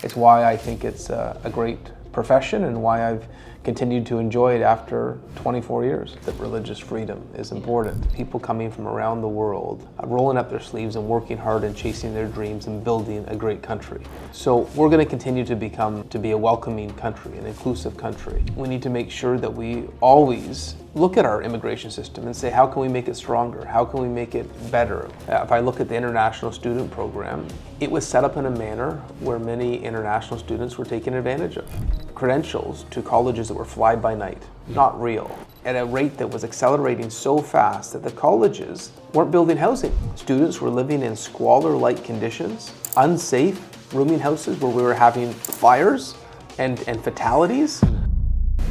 It's why I think it's a great profession and why I've continued to enjoy it after 24 years. That religious freedom is important. People coming from around the world, rolling up their sleeves and working hard and chasing their dreams and building a great country. So we're going to continue to be a welcoming country, an inclusive country. We need to make sure that we always look at our immigration system and say, how can we make it stronger? How can we make it better? If I look at the international student program, it was set up in a manner where many international students were taken advantage of. Credentials to colleges that were fly by night, not real, at a rate that was accelerating so fast that the colleges weren't building housing. Students were living in squalor-like conditions, unsafe rooming houses where we were having fires and fatalities.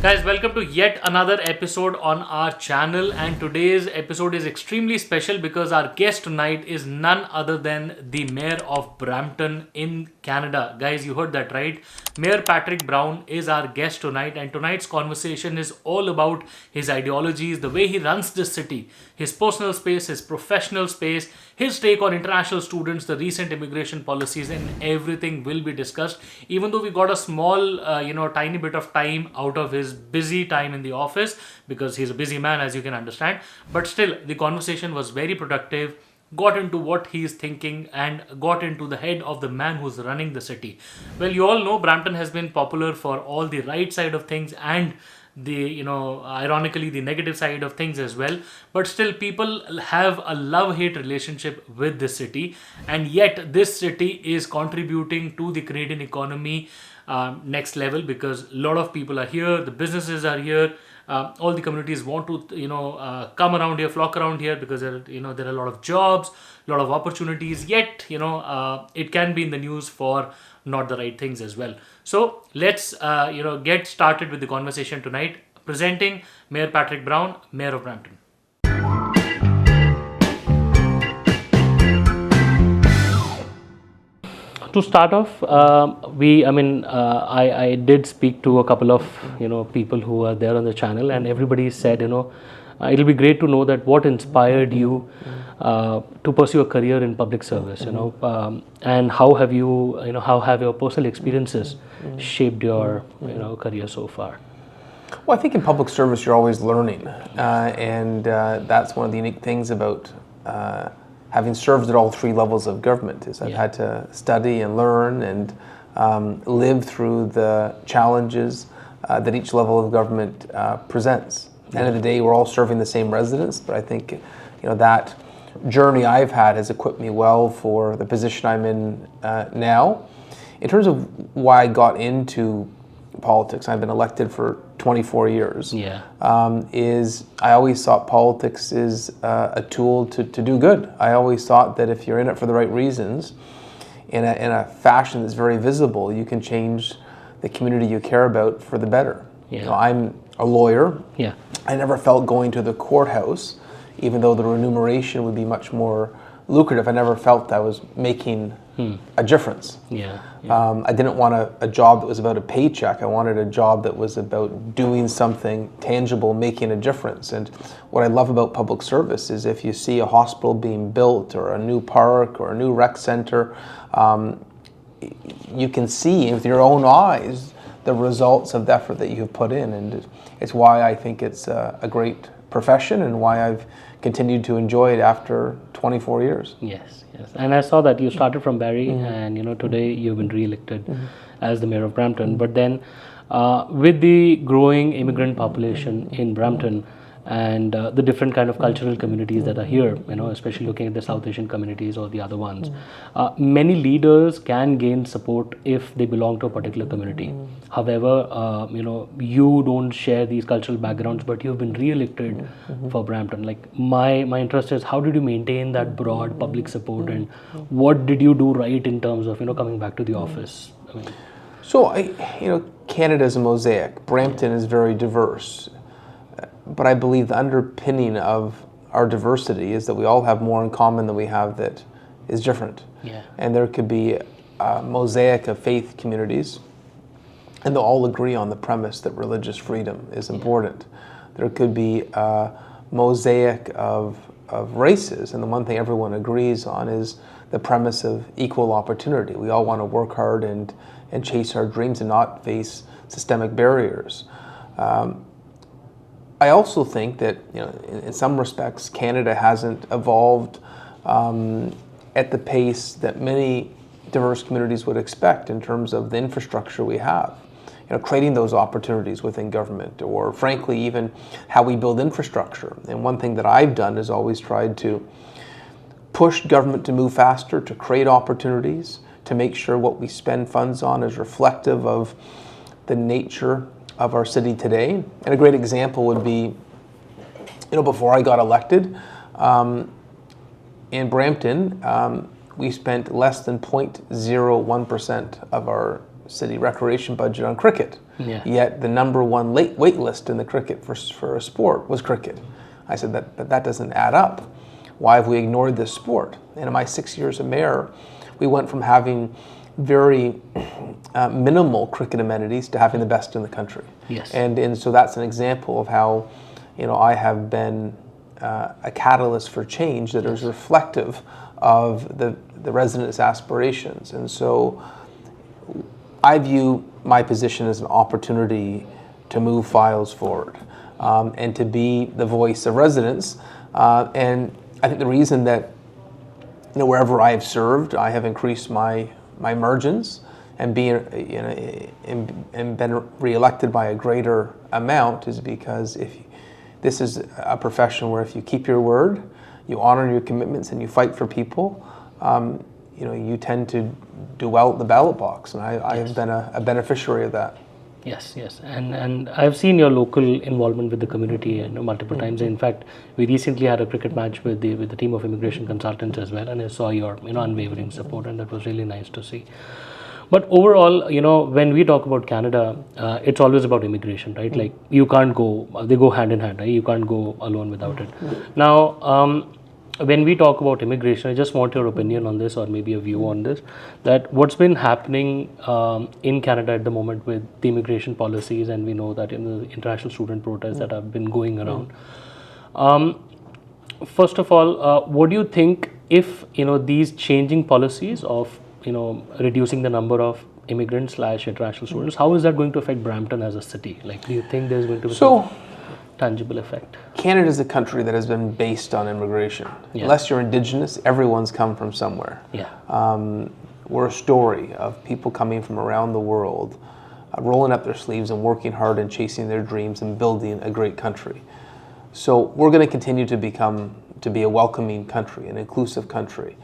Guys, welcome to yet another episode on our channel, and today's episode is extremely special because our guest tonight is none other than the Mayor of Brampton in Canada. Guys, you heard that right. Mayor Patrick Brown is our guest tonight, and tonight's conversation is all about his ideologies, the way he runs this city, his personal space, his professional space, his take on international students, the recent immigration policies, and everything will be discussed. Even though we got a small, tiny bit of time out of his busy time in the office, because he's a busy man, as you can understand, but still the conversation was very productive, got into what he's thinking and got into the head of the man who's running the city. Well, you all know Brampton has been popular for all the right side of things and the, ironically, the negative side of things as well. But still, people have a love-hate relationship with this city, and yet this city is contributing to the Canadian economy next level, because a lot of people are here, the businesses are here, all the communities want to come around here, flock around here, because there are a lot of jobs, a lot of opportunities, yet it can be in the news for not the right things as well. So let's get started with the conversation tonight. Presenting Mayor Patrick Brown, Mayor of Brampton. To start off, I did speak to a couple of people who are there on the channel, and everybody said it'll be great to know that what inspired you to pursue a career in public service, and how have your personal experiences shaped your career so far? Well, I think in public service you're always learning, and that's one of the unique things about having served at all three levels of government, is I've had to study and learn and live through the challenges that each level of government presents. At the end of the day, we're all serving the same residents, but I think that journey I've had has equipped me well for the position I'm in now. In terms of why I got into politics, I've been elected for 24 years, is I always thought politics is a tool to do good. I always thought that if you're in it for the right reasons, in a fashion that's very visible, you can change the community you care about for the better. I'm a lawyer. I never felt going to the courthouse, even though the remuneration would be much more lucrative, I never felt I was making a difference. I didn't want a job that was about a paycheck. I wanted a job that was about doing something tangible, making a difference. And what I love about public service is if you see a hospital being built or a new park or a new rec center, you can see with your own eyes the results of the effort that you've put in. And it's why I think it's a great profession and why I've continued to enjoy it after 24 years. Yes. And I saw that you started from Barrie, and today you've been re-elected as the Mayor of Brampton. But then with the growing immigrant population in Brampton and the different kind of cultural communities that are here, especially looking at the South Asian communities or the other ones, many leaders can gain support if they belong to a particular community. However, you don't share these cultural backgrounds, but you've been re-elected for Brampton. Like my interest is, how did you maintain that broad public support, and what did you do right in terms of coming back to the office? So Canada is a mosaic. Brampton is very diverse. But I believe the underpinning of our diversity is that we all have more in common than we have that is different. And there could be a mosaic of faith communities, and they'll all agree on the premise that religious freedom is important. There could be a mosaic of races, and the one thing everyone agrees on is the premise of equal opportunity. We all want to work hard and and chase our dreams and not face systemic barriers. I also think that, in some respects, Canada hasn't evolved at the pace that many diverse communities would expect in terms of the infrastructure we have. Creating those opportunities within government, or frankly, even how we build infrastructure. And one thing that I've done is always tried to push government to move faster, to create opportunities, to make sure what we spend funds on is reflective of the nature of our city today. And a great example would be, before I got elected, in Brampton, we spent less than 0.01% of our city recreation budget on cricket. Yeah. Yet the number one wait list in the cricket for a sport was cricket. I said that doesn't add up. Why have we ignored this sport? And in my 6 years as mayor, we went from having very minimal cricket amenities to having the best in the country. Yes. And so that's an example of how I have been a catalyst for change that is reflective of the residents' aspirations. And so I view my position as an opportunity to move files forward and to be the voice of residents. And I think the reason that wherever I have served, I have increased my margins and been reelected by a greater amount is because this is a profession where if you keep your word, you honor your commitments, and you fight for people, you tend to do well at the ballot box, and I have been a beneficiary of that. Yes, and I've seen your local involvement with the community multiple times. In fact, we recently had a cricket match with the team of immigration consultants as well, and I saw your unwavering support, and that was really nice to see. But overall, when we talk about Canada, it's always about immigration, right? Like you can't they go hand in hand, right? You can't go alone without it. Now, when we talk about immigration, I just want your opinion on this, or maybe a view on this, that what's been happening in Canada at the moment with the immigration policies, and we know that in the international student protests that have been going around. First of all, what do you think if these changing policies of reducing the number of immigrants / international students, how is that going to affect Brampton as a city? Like, do you think there's going to be some tangible effect? Canada is a country that has been based on immigration. Yeah. Unless you're Indigenous, everyone's come from somewhere. Yeah. We're a story of people coming from around the world, rolling up their sleeves and working hard and chasing their dreams and building a great country. So we're going to continue to be a welcoming country, an inclusive country.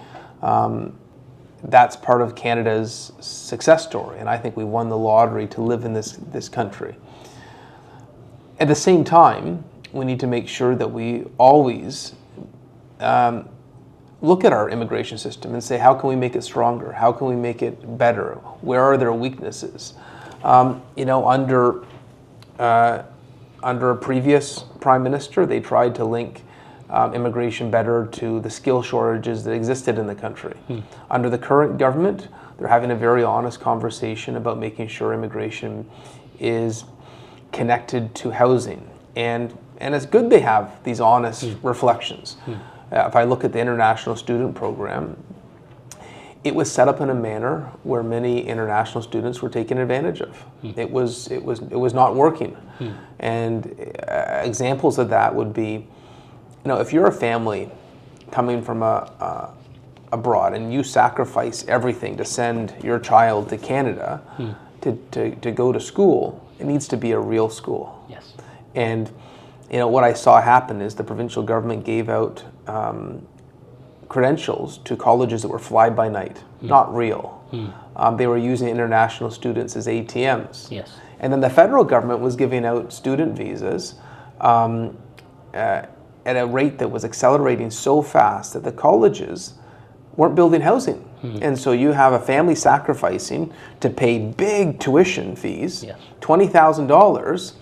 That's part of Canada's success story, and I think we won the lottery to live in this country. At the same time, we need to make sure that we always look at our immigration system and say, how can we make it stronger? How can we make it better? Where are there weaknesses? Under a previous prime minister, they tried to link immigration better to the skill shortages that existed in the country. Under the current government, they're having a very honest conversation about making sure immigration is connected to housing. And it's good they have these honest reflections. If I look at the international student program, it was set up in a manner where many international students were taken advantage of. It was not working. And examples of that would be, if you're a family coming from abroad and you sacrifice everything to send your child to Canada to go to school, it needs to be a real school. Yes. And what I saw happen is the provincial government gave out credentials to colleges that were fly-by-night, not real. They were using international students as ATMs. Yes. And then the federal government was giving out student visas at a rate that was accelerating so fast that the colleges weren't building housing. And so you have a family sacrificing to pay big tuition fees, $20,000,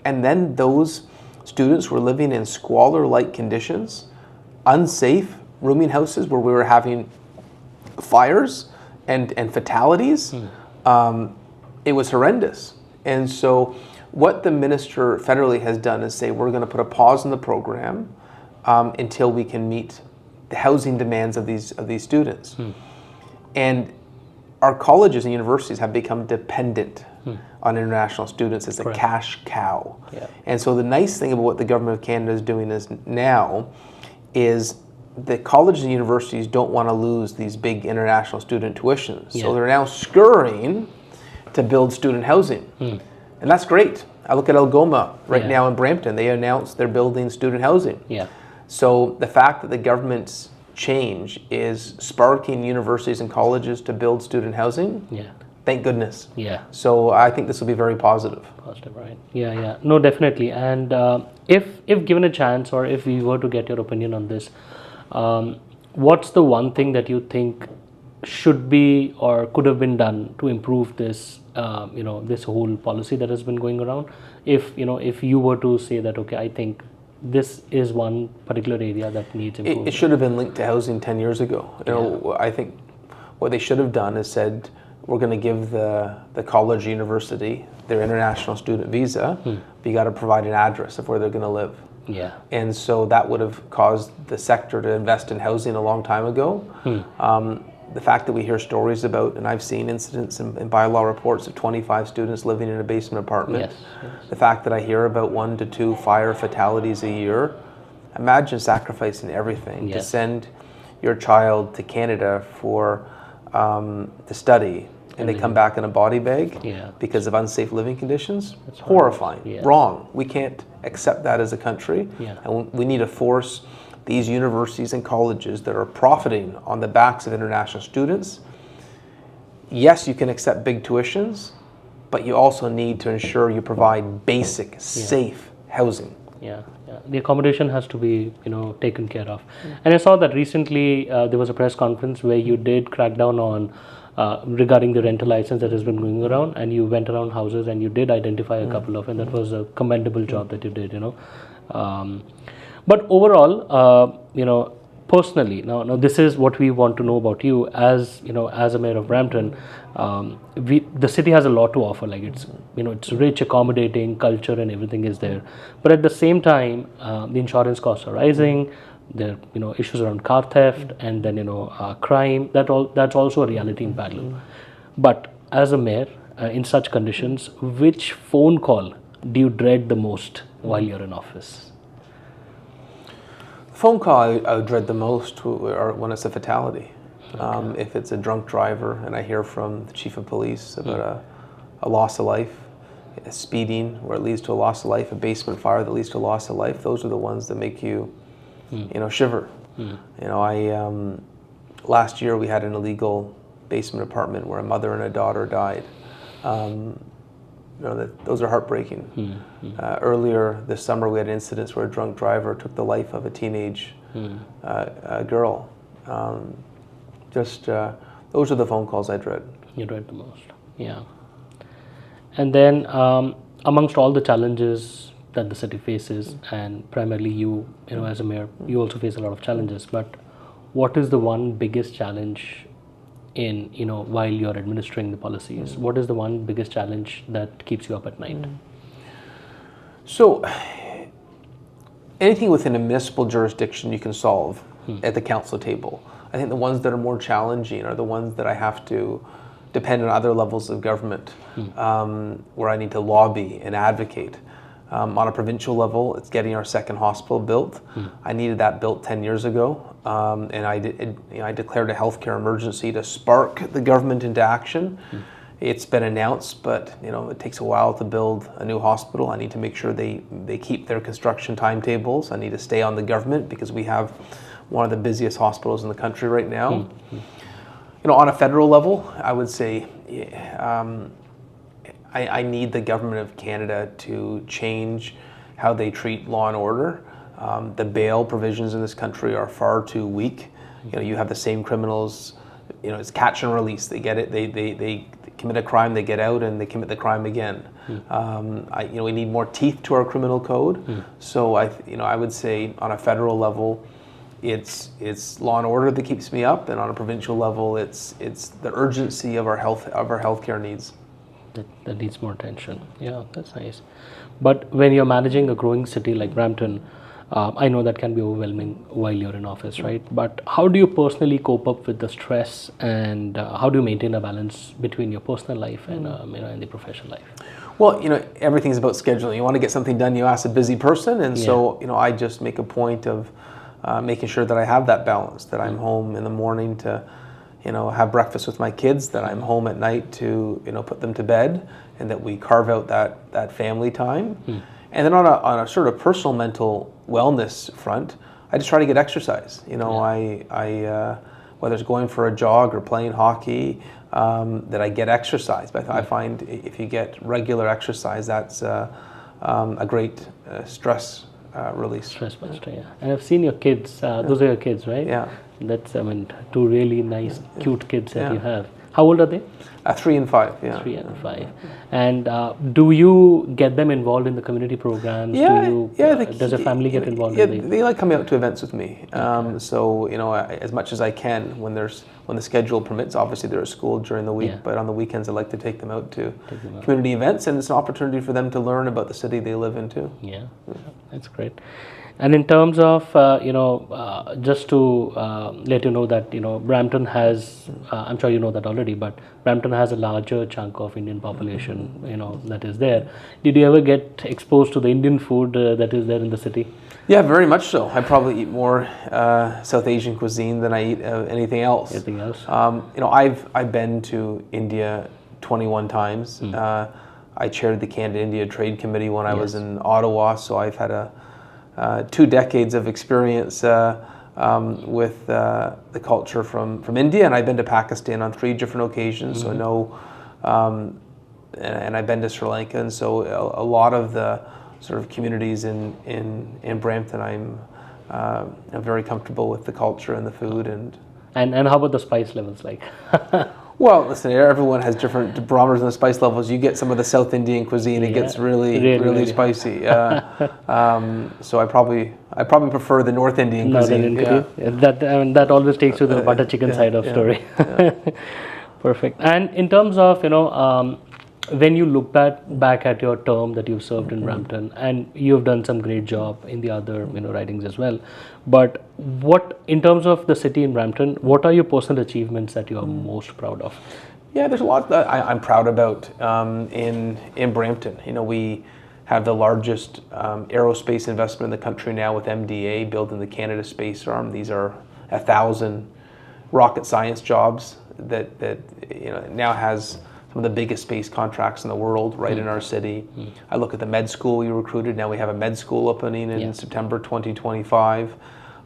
and then those students were living in squalor-like conditions, unsafe rooming houses where we were having fires and fatalities. It was horrendous. And so what the minister federally has done is say, we're going to put a pause in the program until we can meet the housing demands of these students. And our colleges and universities have become dependent on international students as a cash cow. Yeah. And so the nice thing about what the government of Canada is doing is the colleges and universities don't want to lose these big international student tuitions. So they're now scurrying to build student housing. And that's great. I look at Algoma right now in Brampton. They announced they're building student housing. Yeah. So the fact that the government's change is sparking universities and colleges to build student housing, thank goodness. Yeah. So I think this will be very positive. Positive, right? Yeah. No, definitely. And if given a chance, or if we were to get your opinion on this, what's the one thing that you think should be or could have been done to improve this, this whole policy that has been going around? If you were to say that, okay, I think this is one particular area that needs improvement. It should have been linked to housing 10 years ago. I think what they should have done is said, we're going to give the college, university their international student visa, but you got to provide an address of where they're going to live. Yeah. And so that would have caused the sector to invest in housing a long time ago. The fact that we hear stories about, and I've seen incidents in bylaw reports of 25 students living in a basement apartment. Yes. The fact that I hear about 1 to 2 fire fatalities a year. Imagine sacrificing everything to send your child to Canada for to study, and they come back in a body bag because of unsafe living conditions. It's horrifying. Wrong. We can't accept that as a country. And we need to force these universities and colleges that are profiting on the backs of international students. Yes, you can accept big tuitions, but you also need to ensure you provide basic, safe housing. Yeah. The accommodation has to be, taken care of. And I saw that recently there was a press conference where you did crack down on regarding the rental license that has been going around, and you went around houses and you did identify a couple of, and that was a commendable job that you did, But overall, personally, now this is what we want to know about you as a mayor of Brampton. The city has a lot to offer. Like it's rich, accommodating, culture, and everything is there. But at the same time, the insurance costs are rising. There are issues around car theft, and then crime. That's also a reality in parallel. But as a mayor, in such conditions, which phone call do you dread the most while you're in office? Phone call I would dread the most when it's a fatality. If it's a drunk driver and I hear from the chief of police about a loss of life, a speeding where it leads to a loss of life, a basement fire that leads to a loss of life, those are the ones that make you, shiver. Last year we had an illegal basement apartment where a mother and a daughter died. Those are heartbreaking. Earlier this summer, we had incidents where a drunk driver took the life of a teenage girl. Those are the phone calls I dread. You dread the most, yeah. And then, amongst all the challenges that the city faces, and primarily you, as a mayor, you also face a lot of challenges. But what is the one biggest challenge in while you're administering the policies? What is the one biggest challenge that keeps you up at night? So anything within a municipal jurisdiction you can solve at the council table. I think the ones that are more challenging are the ones that I have to depend on other levels of government, where I need to lobby and advocate. On a provincial level, it's getting our second hospital built. I needed that built 10 years ago, and I declared a healthcare emergency to spark the government into action. It's been announced, but it takes a while to build a new hospital. I need to make sure they keep their construction timetables. I need to stay on the government because we have one of the busiest hospitals in the country right now. On a federal level, I would say I need the government of Canada to change how they treat law and order. The bail provisions in this country are far too weak. You have the same criminals. It's catch and release. They get it. They commit a crime, they get out, and they commit the crime again. We need more teeth to our criminal code. So I would say on a federal level, it's law and order that keeps me up, and on a provincial level, it's the urgency of our healthcare needs. That needs more attention. Yeah, that's nice. But when you're managing a growing city like Brampton, I know that can be overwhelming while you're in office, right? But how do you personally cope up with the stress, and how do you maintain a balance between your personal life and and the professional life? Well, everything's about scheduling. You want to get something done, you ask a busy person, and so I just make a point of making sure that I have that balance. That I'm home in the morning to, have breakfast with my kids. That I'm home at night to, put them to bed, and that we carve out that family time. And then on a sort of personal mental wellness front, I just try to get exercise. I whether it's going for a jog or playing hockey, that I get exercise. But I find if you get regular exercise, that's a great stress release. Stress buster, yeah. And I've seen your kids. Those are your kids, right? Yeah. That's, two really nice, cute kids that you have. How old are they? 3 and 5, yeah. 3 and 5. And do you get them involved in the community programs? Does your family get involved in the... They like coming out to events with me. So, as much as I can, when the schedule permits, obviously they're at school during the week, but on the weekends I like to take them out to community events, and it's an opportunity for them to learn about the city they live in too. Yeah, that's great. And in terms of, just to let you know that, Brampton has, I'm sure you know that already, but Brampton has a larger chunk of Indian population, that is there. Did you ever get exposed to the Indian food that is there in the city? Yeah, very much so. I probably eat more South Asian cuisine than I eat anything else. Anything else? I've been to India 21 times. I chaired the Candid India Trade Committee when I was in Ottawa, so I've had 2 decades of experience with the culture from India, and I've been to Pakistan on 3 different occasions. So I know, and I've been to Sri Lanka, and so a lot of the sort of communities in Brampton, I'm very comfortable with the culture and the food and how about the spice levels like? Well, listen, everyone has different barometers on the spice levels. You get some of the South Indian cuisine, it gets really spicy. So I probably prefer the North Indian cuisine. That always takes you to the butter chicken side of story. Perfect. And in terms of, when you look back at your term that you've served in Brampton, and you've done some great job in the other ridings as well, but what, in terms of the city in Brampton, what are your personal achievements that you are most proud of? Yeah, there's a lot that I'm proud about in Brampton. We have the largest aerospace investment in the country now with MDA building the Canada Space Arm. These are 1,000 rocket science jobs that now has some of the biggest space contracts in the world right in our city. I look at the med school we recruited. Now we have a med school opening in September 2025.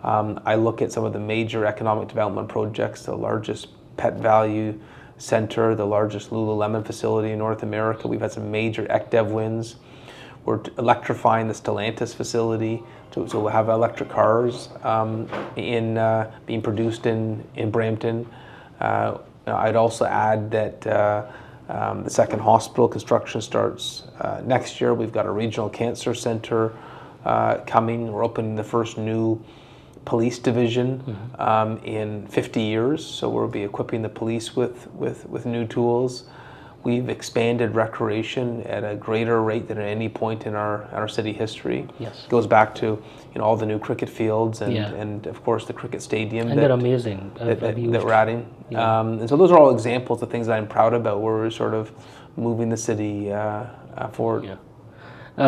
I look at some of the major economic development projects, the largest Pet Value Center, the largest Lululemon facility in North America. We've had some major ECDEV wins. We're electrifying the Stellantis facility, so we'll have electric cars being produced in Brampton. I'd also add that the second hospital construction starts next year. We've got a regional cancer center coming. We're opening the first new police division in 50 years, so we'll be equipping the police with new tools. We've expanded recreation at a greater rate than at any point in our city history. Yes. It goes back to all the new cricket fields and of course the cricket stadium. And they're amazing. That we're adding. And so those are all examples of things that I'm proud about, where we're sort of moving the city forward. Yeah.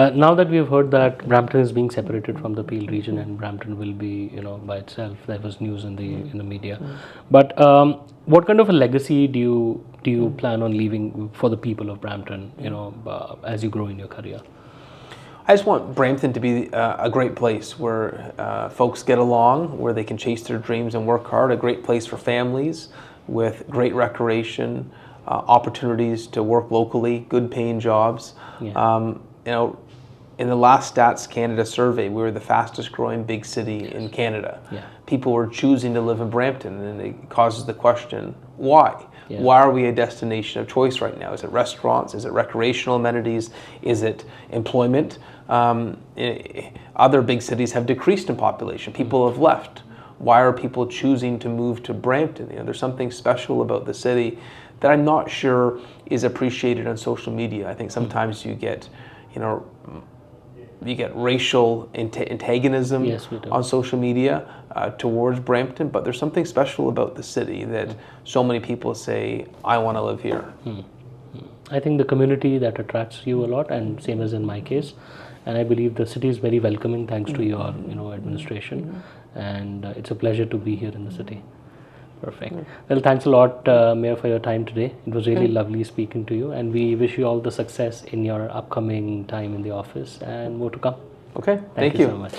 Now that we've heard that Brampton is being separated from the Peel region and Brampton will be, by itself, there was news in the media. But what kind of a legacy do you plan on leaving for the people of Brampton, as you grow in your career? I just want Brampton to be a great place where folks get along, where they can chase their dreams and work hard. A great place for families with great recreation, opportunities to work locally, good paying jobs. In the last Stats Canada survey, we were the fastest growing big city in Canada. People were choosing to live in Brampton, and it causes the question, why? Why are we a destination of choice right now? Is it restaurants? Is it recreational amenities? Is it employment? Other big cities have decreased in population. People have left. Why are people choosing to move to Brampton? There's something special about the city that I'm not sure is appreciated on social media. I think sometimes you get, you get racial antagonism Yes, we do. on social media towards Brampton, but there's something special about the city that so many people say, I want to live here. I think the community that attracts you a lot, and same as in my case, and I believe the city is very welcoming thanks to your administration, and it's a pleasure to be here in the city. Perfect. Well, thanks a lot, Mayor, for your time today. It was really lovely speaking to you, and we wish you all the success in your upcoming time in the office and more to come. Okay, Thank thank you you. so much.